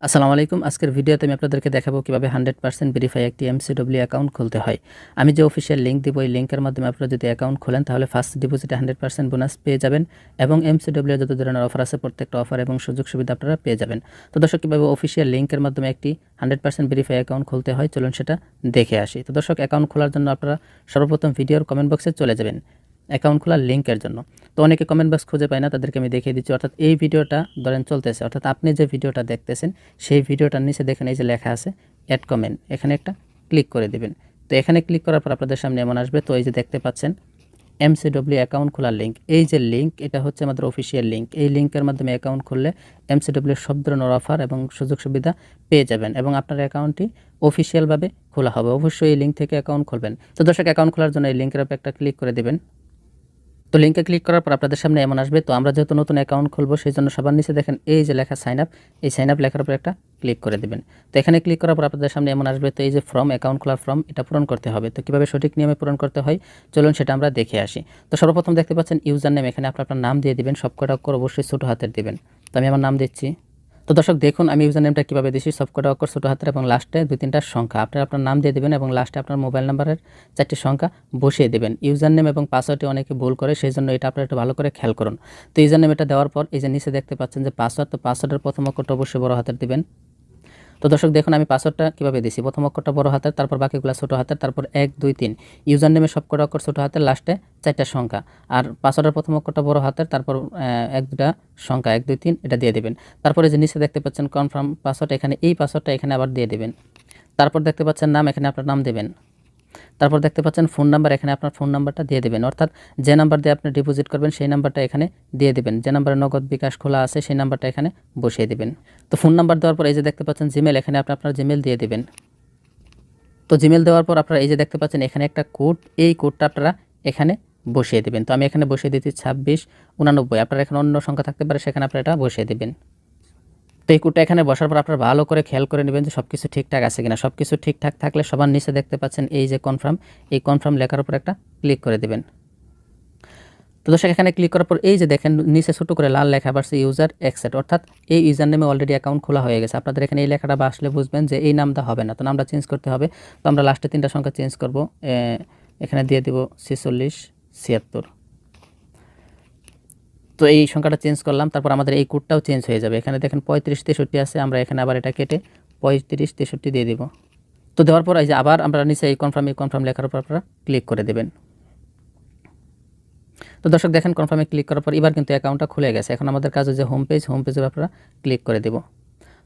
আসসালামু আলাইকুম। আজকের ভিডিওতে আমি আপনাদেরকে দেখাবো কিভাবে 100% ভেরিফাই একটি MCW অ্যাকাউন্ট খুলতে হয়। আমি যে অফিসিয়াল লিংক দিব, এই লিংকের মাধ্যমে আপনারা যদি অ্যাকাউন্ট খোলেন তাহলে ফার্স্ট ডিপোজিটে 100% বোনাস পেয়ে যাবেন এবং MCW এর যত ধরনের অফার আছে প্রত্যেকটা অফার এবং সুযোগ সুবিধা আপনারা পেয়ে যাবেন। তো দর্শক, কিভাবে অফিসিয়াল লিংকের মাধ্যমে একটি 100% ভেরিফাই অ্যাকাউন্ট খুলতে হয় চলুন সেটা দেখে আসি। তো দর্শক, অ্যাকাউন্ট খোলার জন্য আপনারা সর্বপ্রথম ভিডিওর কমেন্ট বক্সে চলে যাবেন অ্যাকাউন্ট খোলার লিঙ্কের জন্য। তো অনেকে কমেন্ট বক্স খুঁজে পায় না, তাদেরকে আমি দেখিয়ে দিচ্ছি। অর্থাৎ এই ভিডিওটা ধরেন চলতেছে, অর্থাৎ আপনি যে ভিডিওটা দেখতেছেন সেই ভিডিওটার নিচে দেখেন এই যে লেখা আছে অ্যাড কমেন্ট, এখানে একটা ক্লিক করে দিবেন। তো এখানে ক্লিক করার পর আপনাদের সামনে এমন আসবে। তো এই যে দেখতে পাচ্ছেন MCW অ্যাকাউন্ট খোলার লিঙ্ক, এই যে লিঙ্ক, এটা হচ্ছে আমাদের অফিসিয়াল লিঙ্ক। এই লিঙ্কের মাধ্যমে অ্যাকাউন্ট খুললে MCW সব ধরনের অফার এবং সুযোগ সুবিধা পেয়ে যাবেন এবং আপনার অ্যাকাউন্টটি অফিসিয়ালভাবে খোলা হবে। অবশ্যই এই লিঙ্ক থেকে অ্যাকাউন্ট খুলবেন। তো দর্শক, অ্যাকাউন্ট খোলার জন্য এই লিঙ্কের উপর একটা ক্লিক করে দেবেন। তো লিঙ্কে ক্লিক করার পর আপনাদের সামনে এমন আসবে। তো আমরা যেহেতু নতুন অ্যাকাউন্ট খুলবো সেই জন্য সবার নিচে দেখেন এই যে লেখা সাইন আপ, এই সাইন আপ লেখার উপর একটা ক্লিক করে দেবেন। তো এখানে ক্লিক করার পর আপনাদের সামনে এমন আসবে। তো এই যে ফর্ম, অ্যাকাউন্ট খোলার ফর্ম, এটা পূরণ করতে হবে। তো কীভাবে সঠিক নিয়মে পূরণ করতে হয় চলুন সেটা আমরা দেখে আসি। তো সর্বপ্রথম দেখতে পাচ্ছেন ইউজার নেম, এখানে আপনার নাম দিয়ে দিবেন, সবকটা অক্ষর অবশ্যই ছোটো হাতের দিবেন। তো আমি আমার নাম দিচ্ছি। তো দর্শক দেখুন আমি ইউজার নেমটা কীভাবে দিচ্ছি, সবকটা অক্ষর ছোটো হাতের এবং লাস্টে 2-3টা সংখ্যা। আপনারা আপনার নাম দিয়ে দেবেন এবং লাস্টে আপনার মোবাইল নাম্বারের 4টি সংখ্যা বসিয়ে দেবেন। ইউজার নেম এবং পাসওয়ার্ডটি অনেকে ভুল করে, সেই জন্য এটা আপনারা একটু ভালো করে খেয়াল করুন। তো ইউজার নেম এটা দেওয়ার পর এই যে নিচে দেখতে পাচ্ছেন যে পাসওয়ার্ড, তো পাসওয়ার্ডের প্রথম অক্ষরটা অবশ্যই বড় হাতের দিবেন। তো দর্শক দেখুন আমি পাসওয়ার্ডটা কীভাবে দিছি, প্রথম অক্ষরটা বড় হাতের, তারপর বাকিগুলো ছোটো হাতের, তারপর 1 2 3। ইউজার নেমে সবকটা অক্ষর ছোটো হাতের, লাস্টে 4টা সংখ্যা। আর পাসওয়ার্ডের প্রথম অক্ষরটা বড় হাতের, তারপর 1-2টা সংখ্যা 1 2 3 এটা দিয়ে দেবেন। তারপরে যে নিচে দেখতে পাচ্ছেন কনফার্ম পাসওয়ার্ড, এখানে এই পাসওয়ার্ডটা এখানে আবার দিয়ে দেবেন। তারপর দেখতে পাচ্ছেন নাম, এখানে আপনার নাম দেবেন। তারপর দেখতে পাচ্ছেন ফোন নাম্বার, এখানে আপনার ফোন নাম্বারটা দিয়ে দেবেন। অর্থাৎ যে নাম্বার দিয়ে আপনি ডিপোজিট করবেন সেই নাম্বারটা এখানে দিয়ে দেবেন। যে নাম্বারে নগদ বিকাশ খোলা আছে সেই নাম্বারটা এখানে বসিয়ে দেবেন। তো ফোন নাম্বার দেওয়ার পর এই যে দেখতে পাচ্ছেন জিমেল, এখানে আপনি আপনার জিমেল দিয়ে দেবেন। তো জিমেল দেওয়ার পর আপনারা এই যে দেখতে পাচ্ছেন এখানে একটা কোড, এই কোডটা আপনারা এখানে বসিয়ে দেবেন। তো আমি এখানে বসিয়ে দিচ্ছি 2689। আপনারা এখানে অন্য সংখ্যা থাকতে পারে, সেখানে আপনারা এটা বসিয়ে দেবেন। তো এই কোডটা এখানে বসার পর আপনারা ভালো করে খেয়াল করে নেবেন যে সব কিছু ঠিকঠাক আছে কিনা। সব কিছু ঠিকঠাক থাকলে সবার নিচে দেখতে পাচ্ছেন এই যে কনফার্ম, এই কনফার্ম লেখার উপর একটা ক্লিক করে দেবেন। তো দর্শক এখানে ক্লিক করার পর এই যে দেখেন নিচে ছোটো করে লাল লেখা বাড়ছে ইউজার অ্যাকসেপ্ট, অর্থাৎ এই ইউজার নেমে অলরেডি অ্যাকাউন্ট খোলা হয়ে গেছে। আপনাদের এখানে এই লেখাটা আসলে বুঝবেন যে এই নামটা হবে না, তো নামটা চেঞ্জ করতে হবে। তো আমরা লাস্টে 3টা সংখ্যা চেঞ্জ করব, এখানে দিয়ে দেব 4676। তো এই সংখ্যাটা চেঞ্জ করলাম, তারপর আমাদের এই কোডটাও চেঞ্জ হয়ে যাবে। এখানে দেখেন 3563 আছে, আমরা এখানে আবার এটা কেটে 3563 দিয়ে দেব। তো দেওয়ার পর এই যে আবার আমরা নিচে এই কনফার্ম লেখার উপর আপনারা ক্লিক করে দেবেন। তো দর্শক দেখেন কনফার্মে ক্লিক করার পর এবার কিন্তু অ্যাকাউন্টটা খুলে গেছে। এখন আমাদের কাজ হচ্ছে হোম পেজে আপনারা ক্লিক করে দেব।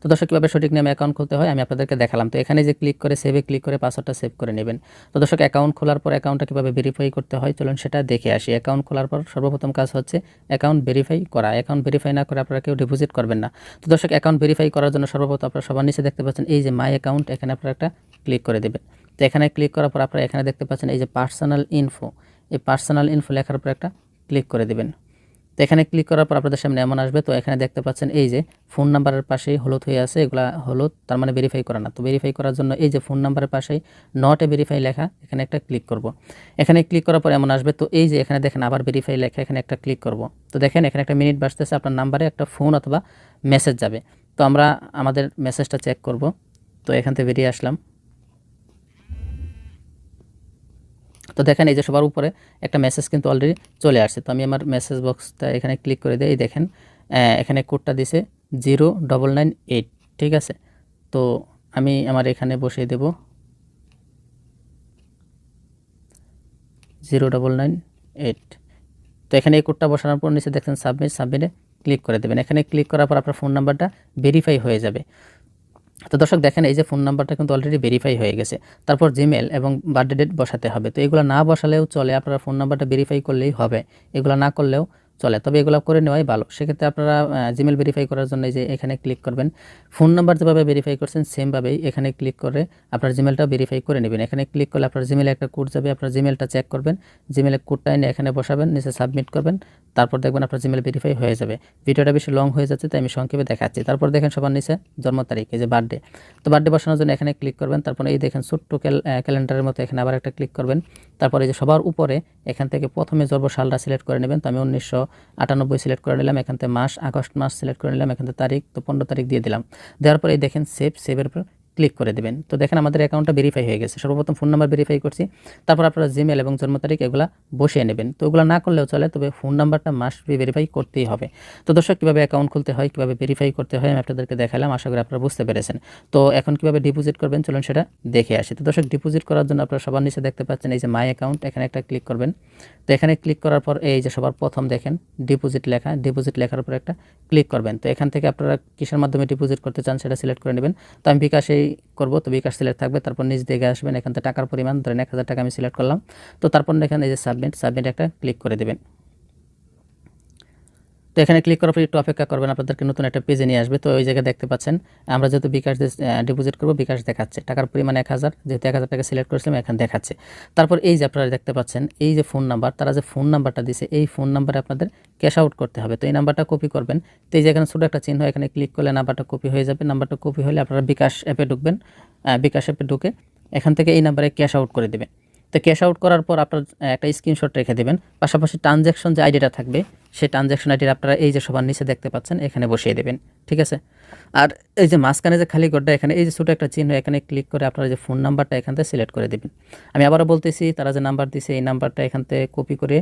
তো দর্শক কীভাবে সঠিক নিয়মে অ্যাকাউন্ট খুলতে হয় আমি আপনাদেরকে দেখালাম। তো এখানে যে ক্লিক করে সেভে ক্লিক করে পাসওয়ার্ডটা সেভ করে নেবেন। তো দর্শক অ্যাকাউন্ট খোলার পর অ্যাকাউন্টটা কীভাবে ভেরিফাই করতে হয় চলুন সেটা দেখে আসি। অ্যাকাউন্ট খোলার পর সর্বপ্রথম কাজ হচ্ছে অ্যাকাউন্ট ভেরিফাই করা। অ্যাকাউন্ট ভেরিফাই না করে আপনারা কেউ ডিপোজিট করবেন না। তো দর্শক অ্যাকাউন্ট ভেরিফাই করার জন্য সর্বপ্রথম আপনারা সবার নিচে দেখতে পাচ্ছেন এই যে মাই অ্যাকাউন্ট, এখানে আপনারা একটা ক্লিক করে দেবেন। তো এখানে ক্লিক করার পর আপনারা এখানে দেখতে পাচ্ছেন এই যে পার্সোনাল ইনফো, এই পার্সোনাল ইনফো লেখার উপর একটা ক্লিক করে দেবেন। তো এখানে ক্লিক করার পর আপনাদের সামনে এমন আসবে। তো এখানে দেখতে পাচ্ছেন এই যে ফোন নাম্বারের পাশেই হলুদ হয়ে আছে, এগুলা হলুদ, তার মানে ভেরিফাই করা না। তো ভেরিফাই করার জন্য এই যে ফোন নাম্বারের পাশেই নট এ ভেরিফাই লেখা, এখানে একটা ক্লিক করব। এখানে ক্লিক করার পর এমন আসবে। তো এই যে এখানে দেখেন আবার ভেরিফাই লেখা, এখানে একটা ক্লিক করব। তো দেখেন এখানে একটা মিনিট বাজতেছে, আপনার নাম্বারে একটা ফোন অথবা মেসেজ যাবে। তো আমরা আমাদের মেসেজটা চেক করব। তো এখান থেকে বেরিয়ে আসলাম। তো দেখেন এই যে সবার উপরে একটা মেসেজ কিন্তু অলরেডি চলে আসছে। তো আমি আমার মেসেজ বক্সটা এখানে ক্লিক করে দিই। দেখেন এখানে কোডটা দিছে 0998, ঠিক আছে। তো আমি আমার এখানে বসিয়ে দেব 0998। তো এখানে এই কোডটা বসানোর পর নিচে দেখছেন সাবমিটে ক্লিক করে দেবেন। এখানে ক্লিক করার পর আপনার ফোন নাম্বারটা ভেরিফাই হয়ে যাবে। তো দর্শক দেখেন এই যে ফোন নাম্বারটা কিন্তু অলরেডি ভেরিফাই হয়ে গেছে। তারপর জিমেল এবং বার্থডে ডেট বসাতে হবে। তো এগুলো না বসালেও চলে, আপনারা ফোন নাম্বারটা ভেরিফাই করলেই হবে, এগুলো না করলেও চলে, তবে এগুলো করে নেওয়াই ভালো। সেক্ষেত্রে আপনারা জিমেল ভেরিফাই করার জন্য এই যে এখানে ক্লিক করবেন। ফোন নাম্বার যেভাবে ভেরিফাই করছেন সেমভাবেই এখানে ক্লিক করে আপনার জিমেলটা ভেরিফাই করে নেবেন। এখানে ক্লিক করলে আপনার জিমেলে একটা কোড যাবে, আপনার জিমেলটা চেক করবেন, জিমেলের কোডটা এনে এখানে বসাবেন, নিচে সাবমিট করবেন। তারপর দেখবেন আপনার জিমেল ভেরিফাই হয়ে যাবে। ভিডিওটা বেশি লং হয়ে যাচ্ছে তাই আমি সংক্ষেপে দেখাচ্ছি। তারপর দেখেন সবার নিচে জন্ম তারিখ, এই যে বার্থডে, তো বার্থডে বসানোর জন্য এখানে ক্লিক করবেন। তারপরে এই দেখেন ছোট্ট ক্যালেন্ডারের মতো এখানে আবার একটা ক্লিক করবেন। তারপরে এই যে সবার উপরে এখান থেকে প্রথমে জন্ম সালটা সিলেক্ট করে নেবেন। তো আমি 1998 সিলেক্ট করে নিলাম। এখান থেকে মাস আগস্ট মাস সিলেক্ট করে নিলাম। এখান থেকে তারিখ, তো 15 তারিখ দিয়ে দিলাম। দেওয়ার পরে এই দেখেন সেভের উপর ক্লিক করে দেবেন। তো দেখেন আমাদের অ্যাকাউন্টটা ভেরিফাই হয়ে গেছে। সর্বপ্রথম ফোন নাম্বার ভেরিফাই করছি, তারপর আপনারা জিমেল এবং জন্ম তারিখ এগুলা বসিয়ে নেবেন। তো ওগুলো না করলেও চলে, তবে ফোন নাম্বারটা মাস্ট বি ভেরিফাই করতেই হবে। তো দর্শক, কীভাবে অ্যাকাউন্ট খুলতে হয়, কীভাবে ভেরিফাই করতে হয় আমি আপনাদেরকে দেখালাম। আশা করি আপনারা বুঝতে পেরেছেন। তো এখন কীভাবে ডিপোজিট করবেন চলুন সেটা দেখে আসি। তো দর্শক, ডিপোজিট করার জন্য আপনারা সবার নিচে দেখতে পাচ্ছেন এই যে মাই অ্যাকাউন্ট, এখানে একটা ক্লিক করবেন। তো এখানে ক্লিক করার পর এই যে সবার প্রথম দেখেন ডিপোজিট লেখা, ডিপোজিট লেখার উপর একটা ক্লিক করবেন। তো এখান থেকে আপনারা কিসের মাধ্যমে ডিপোজিট করতে চান সেটা সিলেক্ট করে নেবেন। তো আমি বিকাশেই করবো, তো বিকাশ সিলেক্ট থাকবে। তারপর নিচ দিকে আসবেন, এখান থেকে টাকার পরিমাণ ধরেন 1000 টাকা আমি সিলেক্ট করলাম। তো তারপর দেখেন এই যে সাবমিট একটা ক্লিক করে দেবেন। তো এখানে ক্লিক করার পর একটু অপেক্ষা করবেন, আপনাদেরকে নতুন একটা পেজে নিয়ে আসবে। তো ওই জায়গায় দেখতে পাচ্ছেন আমরা যেহেতু বিকাশ ডিপোজিট করবো, বিকাশ দেখাচ্ছে টাকার পরিমাণ 1000, যেহেতু 1000 টাকা সিলেক্ট করেছিলাম এখানে দেখাচ্ছে। তারপর এই যে আপনারা দেখতে পাচ্ছেন এই যে ফোন নাম্বার, তারা যে ফোন নাম্বারটা দিছে এই ফোন নাম্বারে আপনাদের ক্যাশ আউট করতে হবে। তো এই নাম্বারটা কপি করবেন। তো এই যে এখানে ছোটো একটা চিহ্ন, এখানে ক্লিক করলে নাম্বারটা কপি হয়ে যাবে। নাম্বারটা কপি হলে আপনারা বিকাশ অ্যাপে ঢুকবেন। বিকাশ অ্যাপে ঢুকে এখান থেকে এই নাম্বারে ক্যাশ আউট করে দেবেন। তো ক্যাশ আউট করার পর আপনার একটা স্ক্রিনশট রেখে দেবেন। পাশাপাশি ট্রানজ্যাকশন যে আইডিটা থাকবে সেই ট্রানজ্যাকশন আইডিটা আপনারা এই যে সবার নিচে দেখতে পাচ্ছেন এখানে বসিয়ে দেবেন, ঠিক আছে। আর এই যে মাঝখানে যে খালি ঘরটা, এখানে এই যে ছোটো একটা চিহ্ন, এখানে ক্লিক করে আপনারা যে ফোন নাম্বারটা এখান থেকে সিলেক্ট করে দেবেন। আমি আবারও বলতেছি, তারা যে নাম্বার দিছে এই নাম্বারটা এখান থেকে কপি করে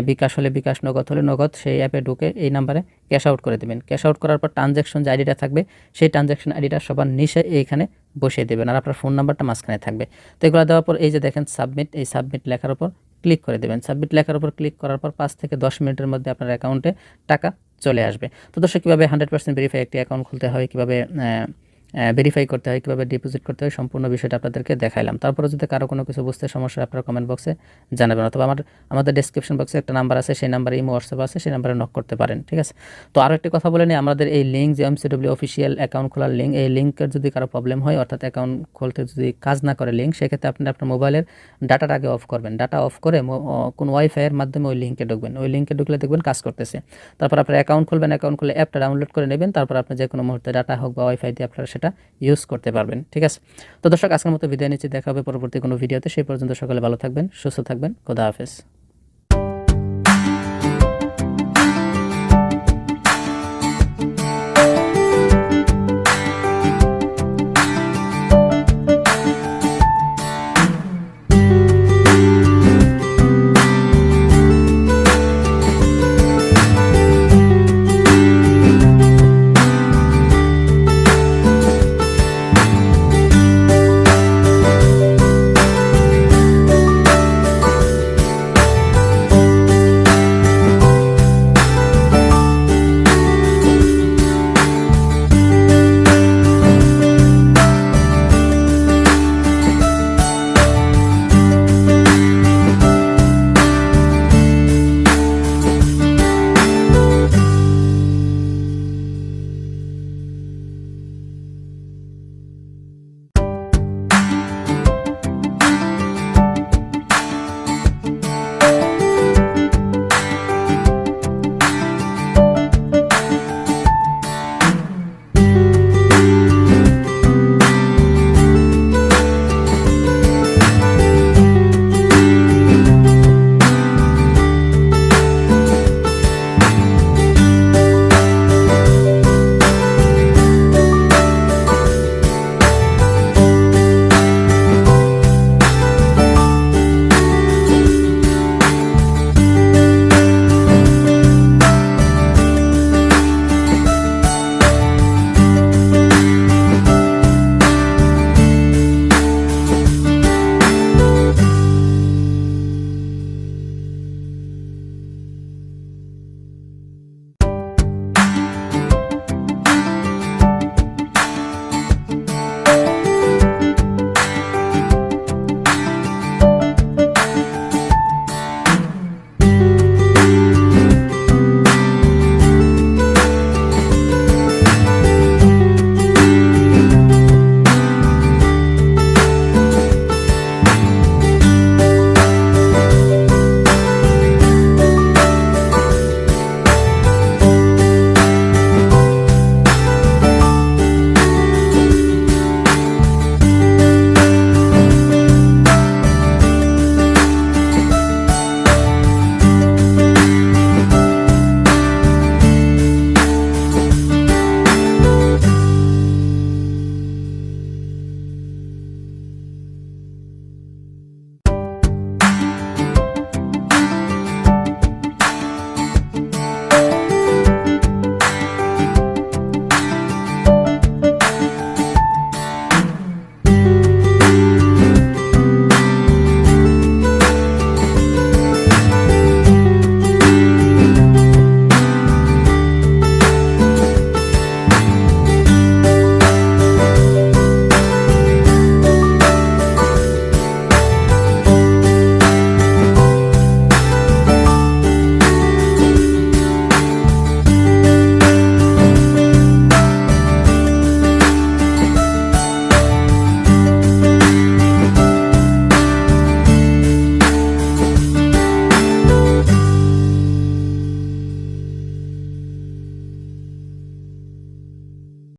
বিকাশ হলে বিকাশ, নগদ হলে নগদ, সেই অ্যাপে ঢুকে এই নাম্বারে ক্যাশ আউট করে দেবেন। ক্যাশ আউট করার পর ট্রানজ্যাকশন যে আইডিটা থাকবে সেই ট্রানজ্যাকশন আইডিটা সবার নিচে এইখানে বসিয়ে দেবেন, আর আপনার ফোন নাম্বারটা মাঝখানে থাকবে। তো এগুলো দেওয়ার পর এই যে দেখেন সাবমিট, এই সাবমিট লেখার উপর ক্লিক করে দেবেন। সাবমিট লেখার উপর ক্লিক করার পর 5 থেকে 10 মিনিটের মধ্যে আপনার অ্যাকাউন্টে টাকা চলে আসবে। তো দর্শক, কীভাবে 100% ভেরিফাই একটি অ্যাকাউন্ট খুলতে হয়, কীভাবে ভেরিফাই করতে হয়, কীভাবে ডিপোজিট করতে হয়, সম্পূর্ণ বিষয়টা আপনাদেরকে দেখাইলাম। তারপরে যদি কারো কোনো কিছু বুঝতে সমস্যা আপনারা কমেন্ট বক্সে জানাবেন, অথবা আমাদের ডেসক্রিপশন বক্সে একটা নাম্বার আছে, সেই নাম্বারে ইমো হোয়াটসঅ্যাপ আছে, সেই নাম্বারে নক করতে পারেন, ঠিক আছে। তো আরও একটি কথা বলে নিই, আমাদের এই লিঙ্ক যে MCW অফিসিয়াল অ্যাকাউন্ট খোলার লিঙ্ক, এই লিঙ্কের যদি কারো প্রবলেম হয়, অর্থাৎ অ্যাকাউন্ট খুলতে যদি কাজ না করে লিঙ্ক, সেক্ষেত্রে আপনি আপনার মোবাইলের ডাটার আগে অফ করবেন। ডাটা অফ করে কোন ওয়াইফাইয়ের মাধ্যমে ওই লিঙ্কে ঢুকবেন। ওই লিঙ্কে ঢুকলে দেখবেন কাজ করতেছে। তারপর আপনার অ্যাকাউন্ট খুলবেন, অ্যাকাউন্ট খুলে অ্যাপটা ডাউনলোড করে নেবেন। তারপর আপনি যে কোনো মুহূর্তে ডাটা হোক বা ওয়াইফাই দিয়ে আপনারা সেটা ইউজ করতে পারবেন, ঠিক আছে। তো দর্শক, আজকের মতো বিদায় নিচ্ছি, দেখা হবে পরবর্তী কোনো ভিডিওতে। সেই পর্যন্ত সকলে ভালো থাকবেন, সুস্থ থাকবেন, খোদা হাফেজ।